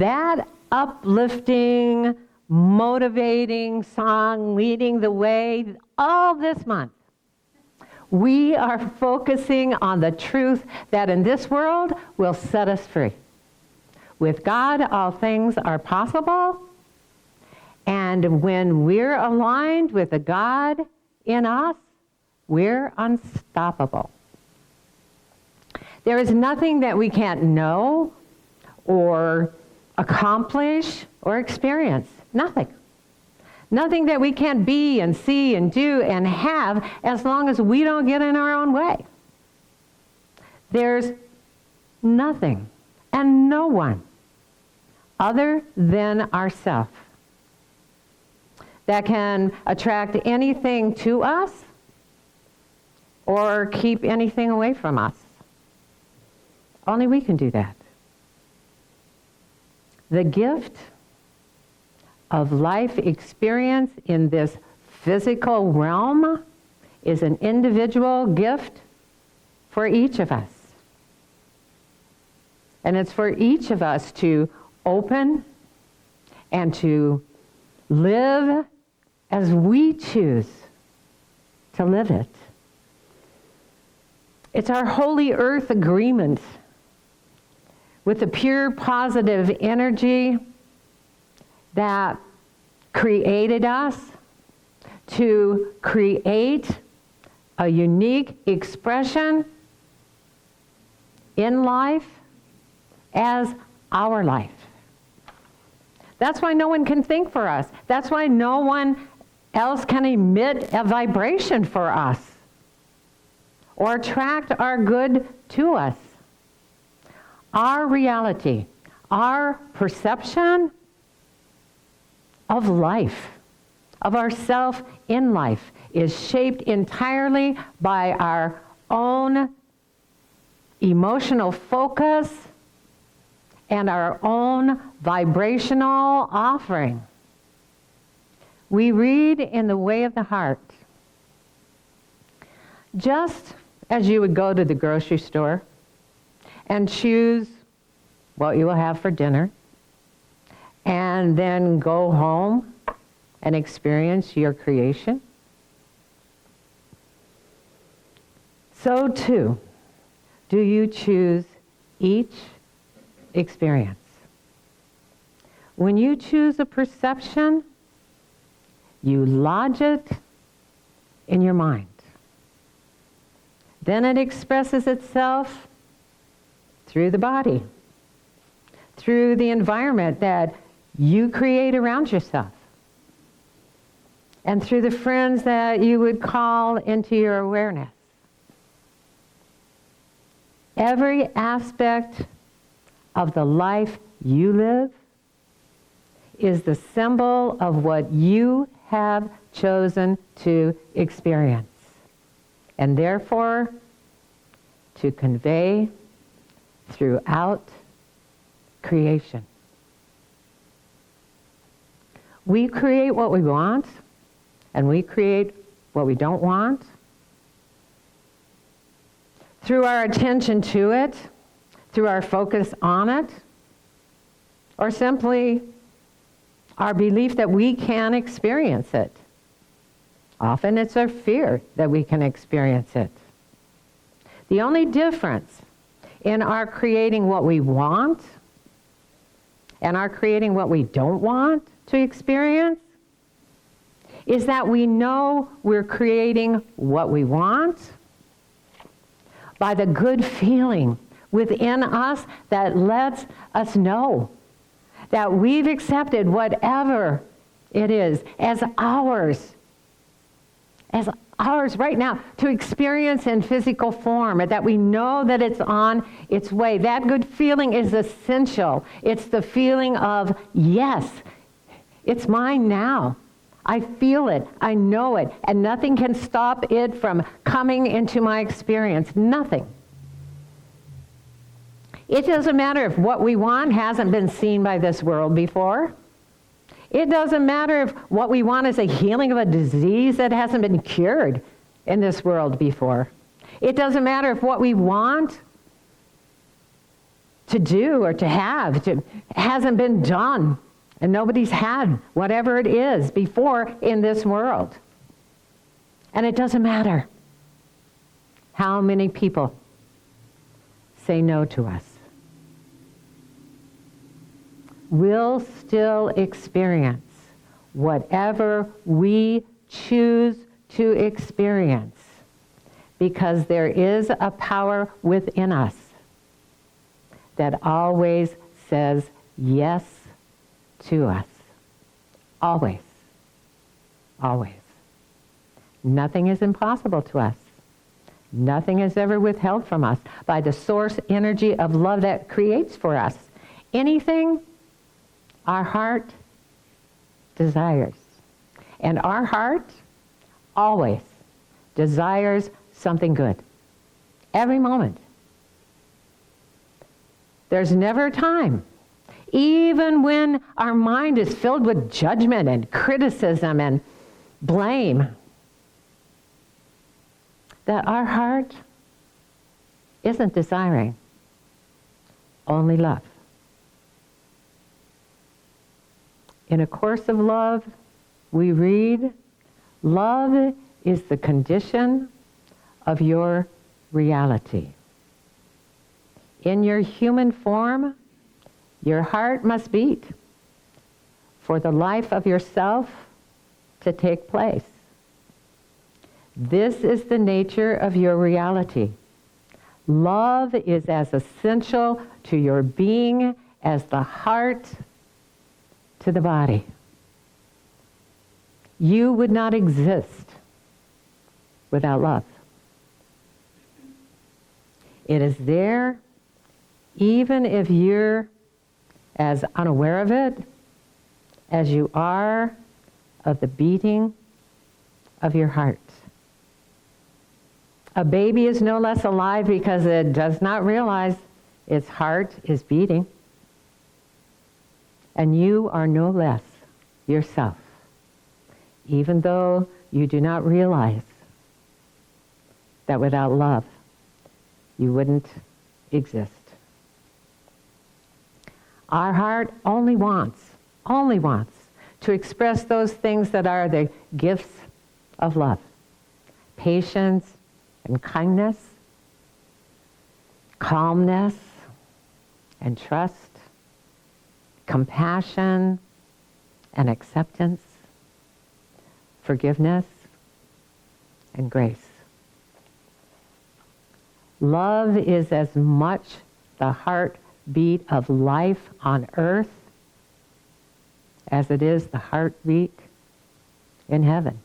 that uplifting, motivating song leading the way all this month. We are focusing on the truth that in this world will set us free. With God, all things are possible. And when we're aligned with the God in us, we're unstoppable. There is nothing that we can't know or accomplish or experience. Nothing. Nothing that we can't be and see and do and have as long as we don't get in our own way. There's nothing and no one other than ourselves that can attract anything to us or keep anything away from us. Only we can do that. The gift of life experience in this physical realm is an individual gift for each of us. And it's for each of us to open and to live as we choose to live it. It's our holy earth agreement with the pure positive energy that created us to create a unique expression in life as our life. That's why no one can think for us. That's why no one else can emit a vibration for us or attract our good to us. Our reality, our perception of life, of ourself in life, is shaped entirely by our own emotional focus and our own vibrational offering. We read in the way of the heart, just as you would go to the grocery store and choose what you will have for dinner, and then go home and experience your creation, so too do you choose each experience. When you choose a perception, you lodge it in your mind. Then it expresses itself through the body, through the environment that you create around yourself, and through the friends that you would call into your awareness. Every aspect of the life you live is the symbol of what you have chosen to experience, and therefore to convey throughout creation. We create what we want, and we create what we don't want through our attention to it, through our focus on it, or simply our belief that we can experience it. Often it's our fear that we can experience it. The only difference in our creating what we want and our creating what we don't want to experience is that we know we're creating what we want by the good feeling within us that lets us know that we've accepted whatever it is as ours right now to experience in physical form, and that we know that it's on its way. That good feeling is essential. It's the feeling of, yes, it's mine now. I feel it, I know it, and nothing can stop it from coming into my experience. Nothing. It doesn't matter if what we want hasn't been seen by this world before. It doesn't matter if what we want is a healing of a disease that hasn't been cured in this world before. It doesn't matter if what we want to do or to have. It hasn't been done. And nobody's had whatever it is before in this world. And it doesn't matter how many people say no to us. We'll still experience whatever we choose to experience, because there is a power within us that always says yes to us. Always. Always. Nothing is impossible to us. Nothing is ever withheld from us by the source energy of love that creates for us. Anything our heart desires. And our heart always desires something good. Every moment. There's never a time, even when our mind is filled with judgment and criticism and blame, that our heart isn't desiring only love. In A Course of Love, we read, love is the condition of your reality. In your human form, your heart must beat for the life of yourself to take place. This is the nature of your reality. Love is as essential to your being as the heart to the body. You would not exist without love. It is there even if you're as unaware of it as you are of the beating of your heart. A baby is no less alive because it does not realize its heart is beating. And you are no less yourself, even though you do not realize that without love, you wouldn't exist. Our heart only wants to express those things that are the gifts of love. Patience and kindness, calmness and trust, compassion and acceptance, forgiveness and grace. Love is as much the heartbeat of life on earth as it is the heartbeat in heaven.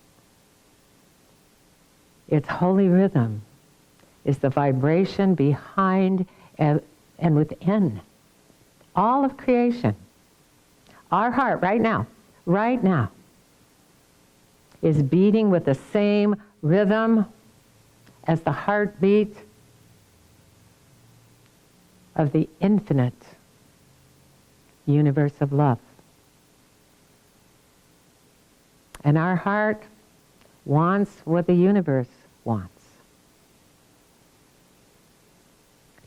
Its holy rhythm is the vibration behind and within all of creation. Our heart right now, is beating with the same rhythm as the heartbeat of the infinite universe of love. And our heart wants what the universe wants.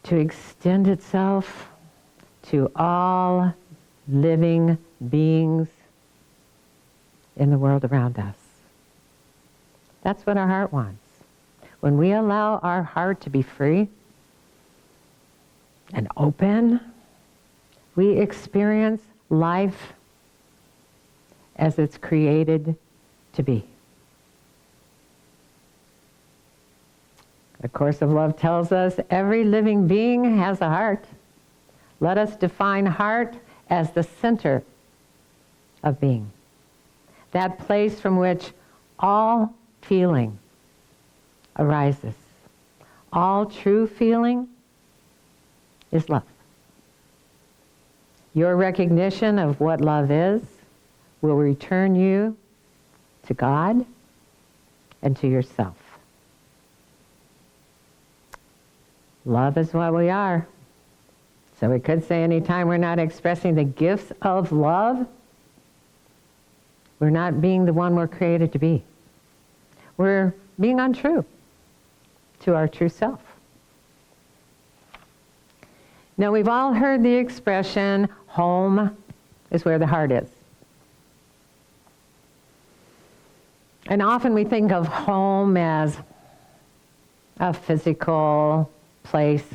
To extend itself to all living beings in the world around us. That's what our heart wants. When we allow our heart to be free and open, we experience life as it's created to be. The Course of Love tells us every living being has a heart. Let us define heart as the center of being, that place from which all feeling arises. All true feeling is love. Your recognition of what love is will return you to God and to yourself. Love is what we are. So we could say anytime we're not expressing the gifts of love, we're not being the one we're created to be. We're being untrue to our true self. Now, we've all heard the expression, home is where the heart is. And often we think of home as a physical place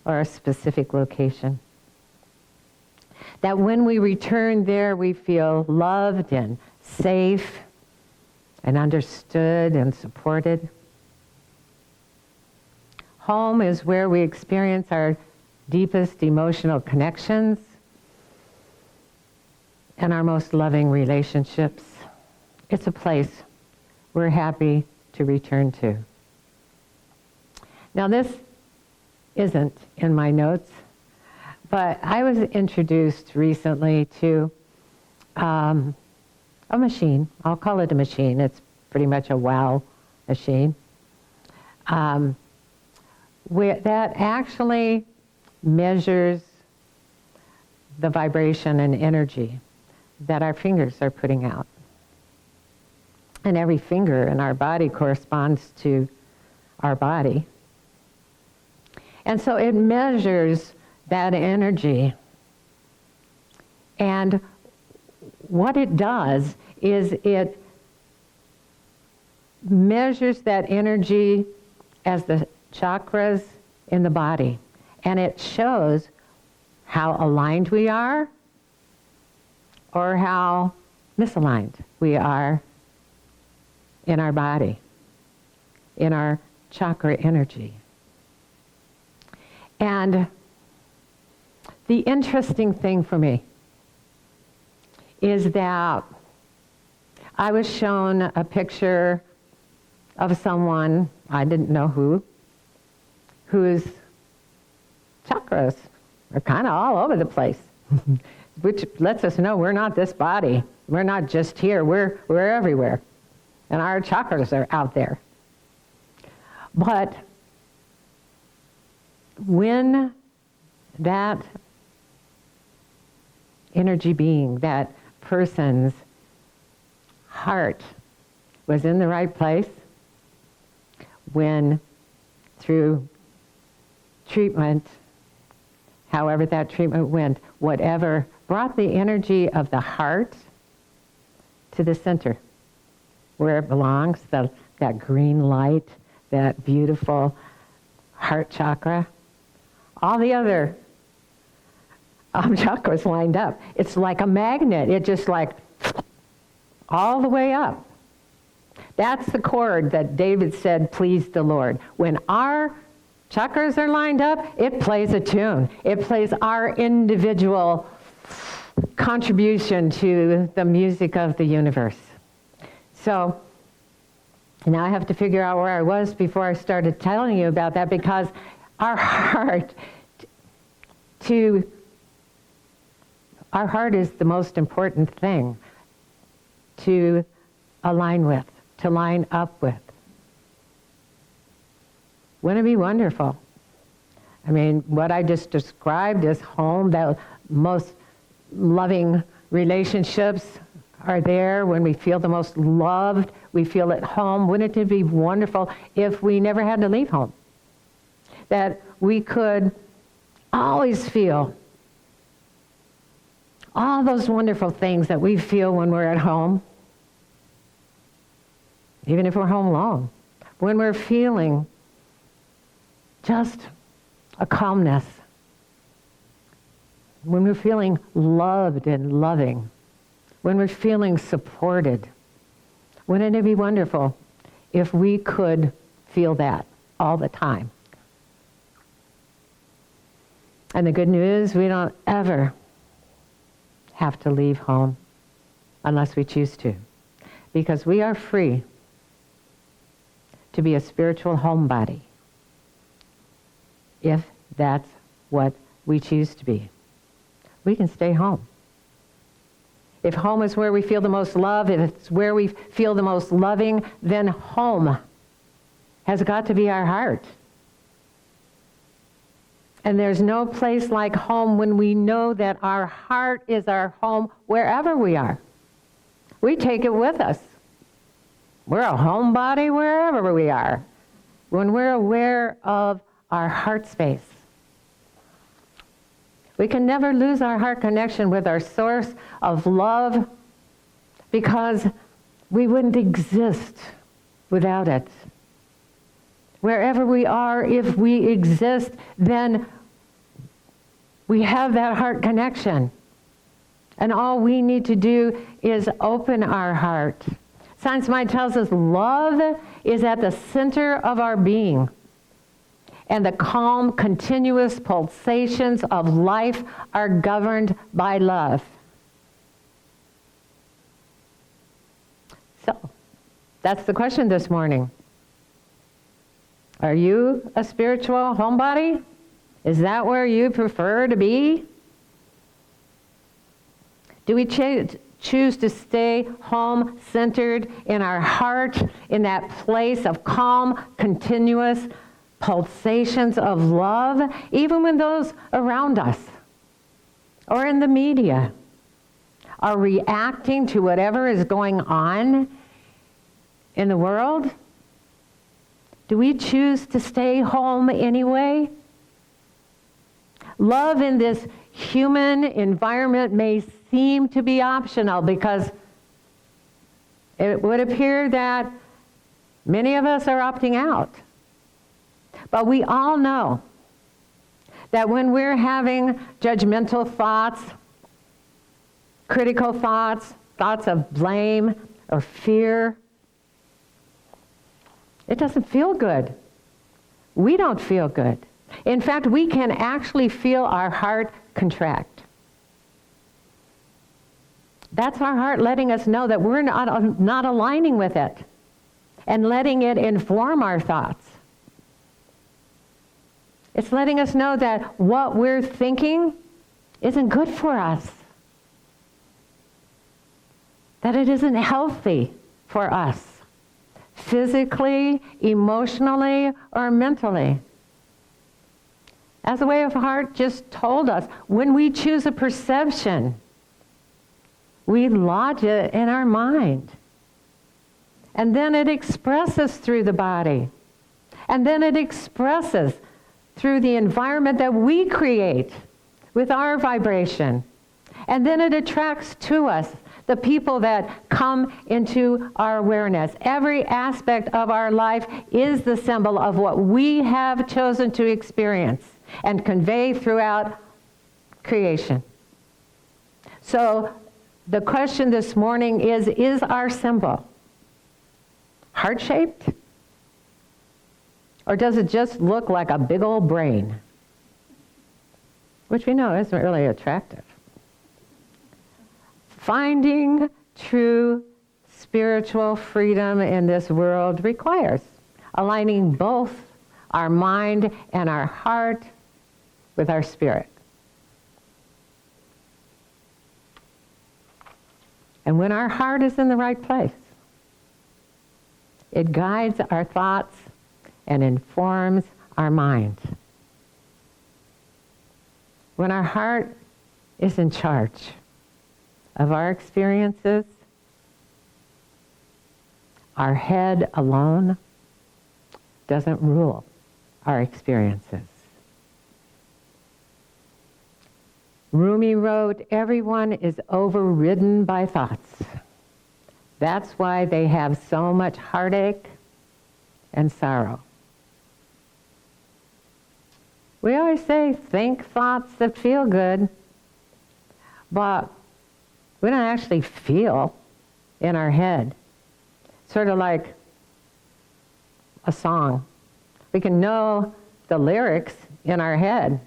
or a specific location. That when we return there, we feel loved and safe and understood and supported. Home is where we experience our deepest emotional connections and our most loving relationships. It's a place we're happy to return to. Now, this isn't in my notes, but I was introduced recently to a machine. I'll call it a machine. It's pretty much a wow machine. That actually measures the vibration and energy that our fingers are putting out. And every finger in our body corresponds to our body. And so it measures that energy. And what it does is it measures that energy as the chakras in the body. And it shows how aligned we are or how misaligned we are in our body, in our chakra energy. And the interesting thing for me is that I was shown a picture of someone, I didn't know whose chakras are kind of all over the place, which lets us know we're not this body. We're not just here, we're everywhere. And our chakras are out there. But when that energy being, that person's heart was in the right place, when through treatment, however that treatment went, whatever brought the energy of the heart to the center, where it belongs, that green light, that beautiful heart chakra. All the other chakras lined up. It's like a magnet. It just like all the way up. That's the chord that David said pleased the Lord. When our chakras are lined up, it plays a tune. It plays our individual contribution to the music of the universe. So now I have to figure out where I was before I started telling you about that, because our heart is the most important thing to align with, to line up with. Wouldn't it be wonderful? I mean, what I just described as home, the most loving relationships are there when we feel the most loved, we feel at home. Wouldn't it be wonderful if we never had to leave home? That we could always feel all those wonderful things that we feel when we're at home, even if we're home alone. When we're feeling just a calmness, when we're feeling loved and loving, when we're feeling supported. Wouldn't it be wonderful if we could feel that all the time? And the good news, we don't ever have to leave home unless we choose to, because we are free to be a spiritual homebody if that's what we choose to be. We can stay home. If home is where we feel the most love, if it's where we feel the most loving, then home has got to be our heart. And there's no place like home when we know that our heart is our home wherever we are. We take it with us. We're a homebody wherever we are. When we're aware of our heart space, We can never lose our heart connection with our source of love because we wouldn't exist without it. Wherever we are, if we exist, then we have that heart connection. And all we need to do is open our heart. Science Mind tells us love is at the center of our being. And the calm, continuous pulsations of life are governed by love. So, that's the question this morning. Are you a spiritual homebody? Is that where you prefer to be? Do we choose to stay home-centered in our heart, in that place of calm, continuous pulsations of love, even when those around us or in the media are reacting to whatever is going on in the world? Do we choose to stay home anyway? Love in this human environment may seem to be optional because it would appear that many of us are opting out. But we all know that when we're having judgmental thoughts, critical thoughts, thoughts of blame or fear, it doesn't feel good. We don't feel good. In fact, we can actually feel our heart contract. That's our heart letting us know that we're not aligning with it and letting it inform our thoughts. It's letting us know that what we're thinking isn't good for us, that it isn't healthy for us, physically, emotionally, or mentally. As the Way of Heart just told us, when we choose a perception, we lodge it in our mind. And then it expresses through the body. And then it expresses through the environment that we create with our vibration. And then it attracts to us the people that come into our awareness. Every aspect of our life is the symbol of what we have chosen to experience and convey throughout creation. So the question this morning is our symbol heart-shaped? Or does it just look like a big old brain? Which we know isn't really attractive. Finding true spiritual freedom in this world requires aligning both our mind and our heart with our spirit. And when our heart is in the right place, it guides our thoughts and informs our mind. When our heart is in charge of our experiences, our head alone doesn't rule our experiences. Rumi wrote, "Everyone is overridden by thoughts. That's why they have so much heartache and sorrow." We always say, think thoughts that feel good, but we don't actually feel in our head. Sort of like a song. We can know the lyrics in our head,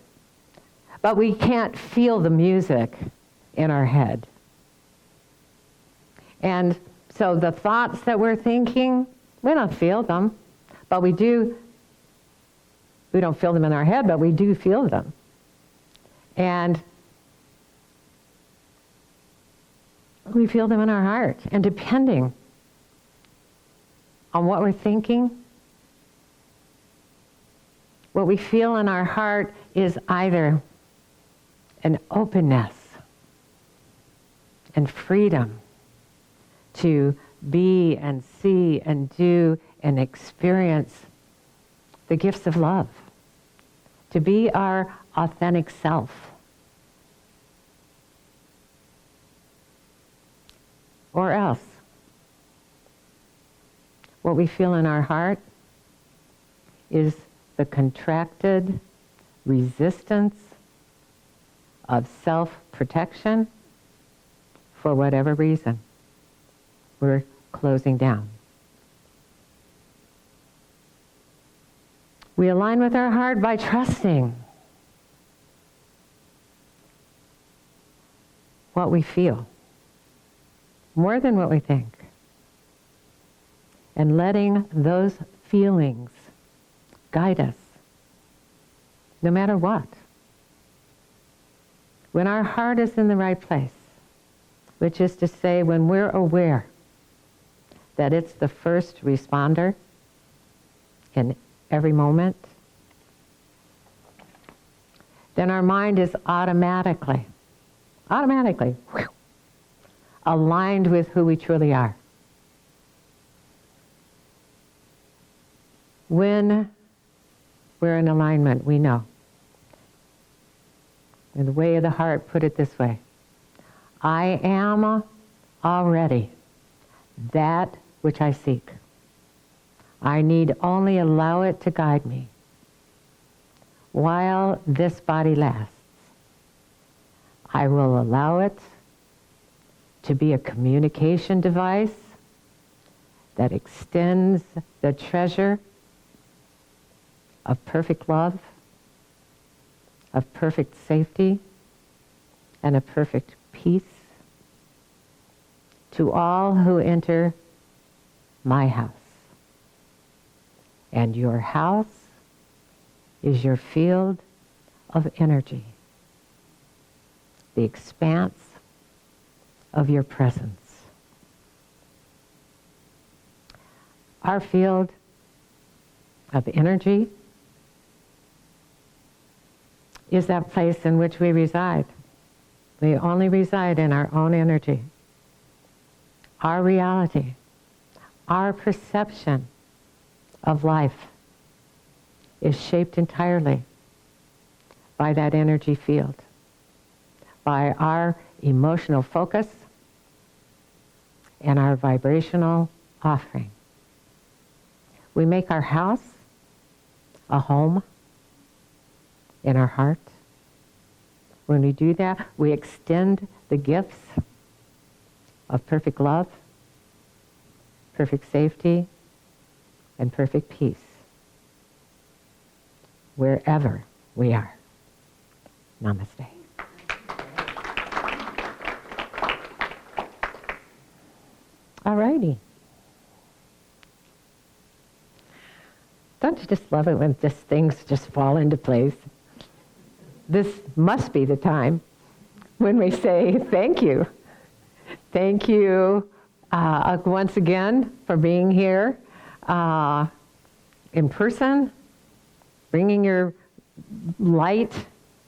but we can't feel the music in our head. And so the thoughts that we're thinking, we don't feel them, but we don't feel them in our head, but we do feel them. And we feel them in our heart. And depending on what we're thinking, what we feel in our heart is either an openness and freedom to be and see and do and experience the gifts of love, to be our authentic self, or else. What we feel in our heart is the contracted resistance of self-protection for whatever reason. We're closing down. We align with our heart by trusting what we feel more than what we think, and letting those feelings guide us no matter what. When our heart is in the right place, which is to say when we're aware that it's the first responder in every moment, then our mind is automatically whew, aligned with who we truly are. When we're in alignment, we know. In the way of the heart, put it this way: I am already that which I seek. I need only allow it to guide me while this body lasts. I will allow it to be a communication device that extends the treasure of perfect love, of perfect safety, and of perfect peace to all who enter my house. And your house is your field of energy, the expanse of your presence. Our field of energy is that place in which we reside. We only reside in our own energy. Our reality, our perception of life is shaped entirely by that energy field, by our emotional focus and our vibrational offering. We make our house a home in our heart. When we do that, we extend the gifts of perfect love, perfect safety, and perfect peace wherever we are. Namaste. All righty. Don't you just love it when just things just fall into place? This must be the time when we say thank you. Thank you once again for being here in person, bringing your light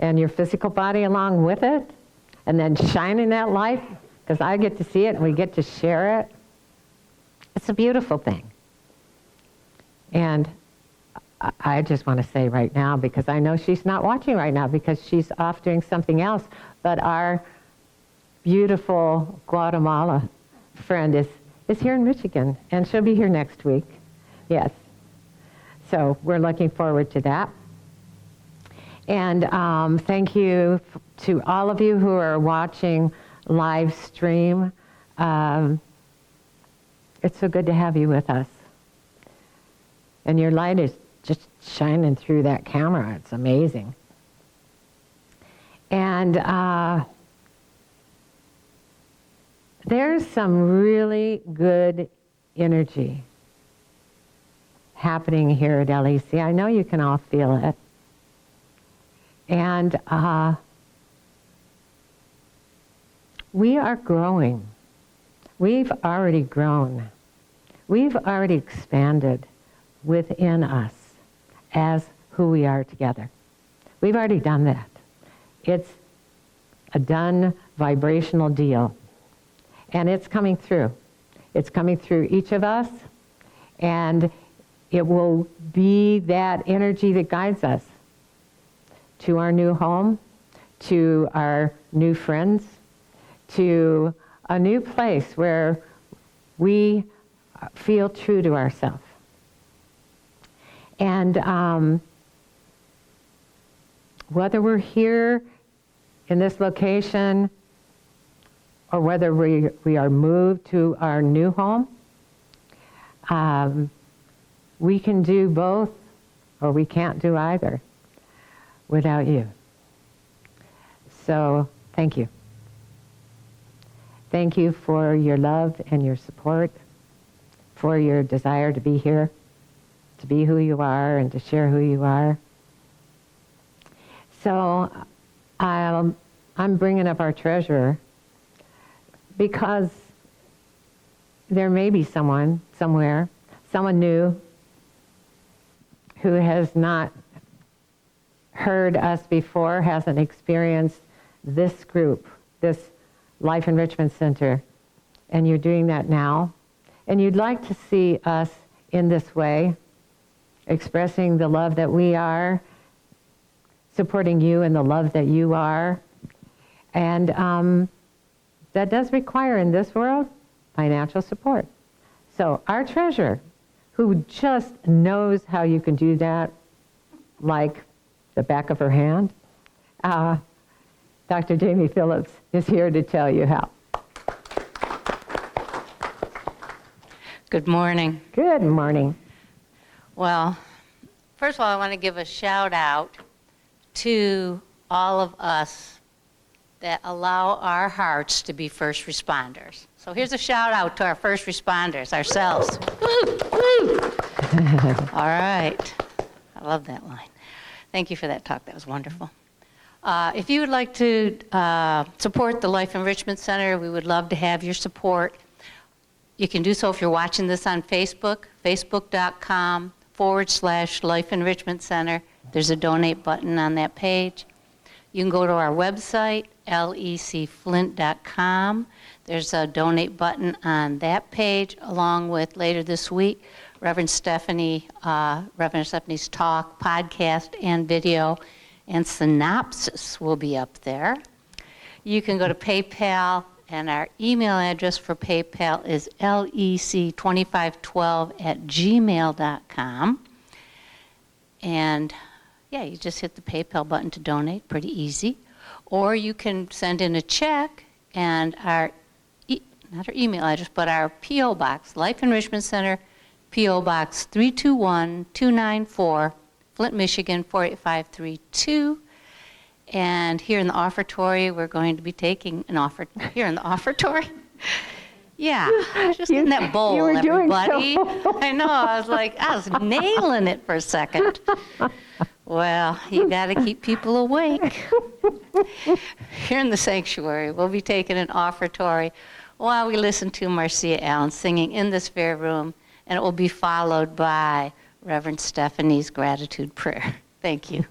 and your physical body along with it, and then shining that light, because I get to see it and we get to share it. It's a beautiful thing. And I just want to say right now, because I know she's not watching right now because she's off doing something else, but our beautiful Guatemala friend is here in Michigan, and she'll be here next week. Yes. So we're looking forward to that. And thank you to all of you who are watching live stream. It's so good to have you with us. And your light is just shining through that camera. It's amazing. And there's some really good energy happening here at LEC. I know you can all feel it. And we are growing. We've already grown. We've already expanded within us as who we are together. We've already done that. It's a done vibrational deal. And it's coming through. It's coming through each of us, and it will be that energy that guides us to our new home, to our new friends, to a new place where we feel true to ourselves. And whether we're here in this location or whether we are moved to our new home, we can do both, or we can't do either without you. So thank you. Thank you for your love and your support, for your desire to be here, to be who you are and to share who you are. So I'm bringing up our treasurer because there may be someone somewhere, someone new, who has not heard us before, hasn't experienced this group, this Life Enrichment Center, and you're doing that now. And you'd like to see us in this way, expressing the love that we are, supporting you in the love that you are. And that does require, in this world, financial support. So our treasurer, who just knows how you can do that, like the back of her hand, Dr. Jamie Phillips is here to tell you how. Good morning. Good morning. Well, first of all, I want to give a shout out to all of us that allow our hearts to be first responders. So here's a shout out to our first responders, ourselves. Woo, woo. All right. I love that line. Thank you for that talk. That was wonderful. If you would like to support the Life Enrichment Center, we would love to have your support. You can do so if you're watching this on Facebook, facebook.com/Life Enrichment Center. There's a donate button on that page. You can go to our website, lecflint.com. There's a donate button on that page, along with later this week, Reverend Stephanie's talk, podcast, and video, and synopsis will be up there. You can go to PayPal, and our email address for PayPal is lec2512@gmail.com. And yeah, you just hit the PayPal button to donate, pretty easy. Or you can send in a check, and our, not our email address, but our P.O. Box, Life Enrichment Center, P.O. Box 321294, Flint, Michigan 48532. And here in the offertory, we're going to be taking an offer here in the offertory. Yeah, just in that bowl, you were everybody. Doing so. I know, I was nailing it for a second. Well, you got to keep people awake. Here in the sanctuary, we'll be taking an offertory while we listen to Marcia Allen singing in this fair room, and it will be followed by Reverend Stephanie's gratitude prayer. Thank you.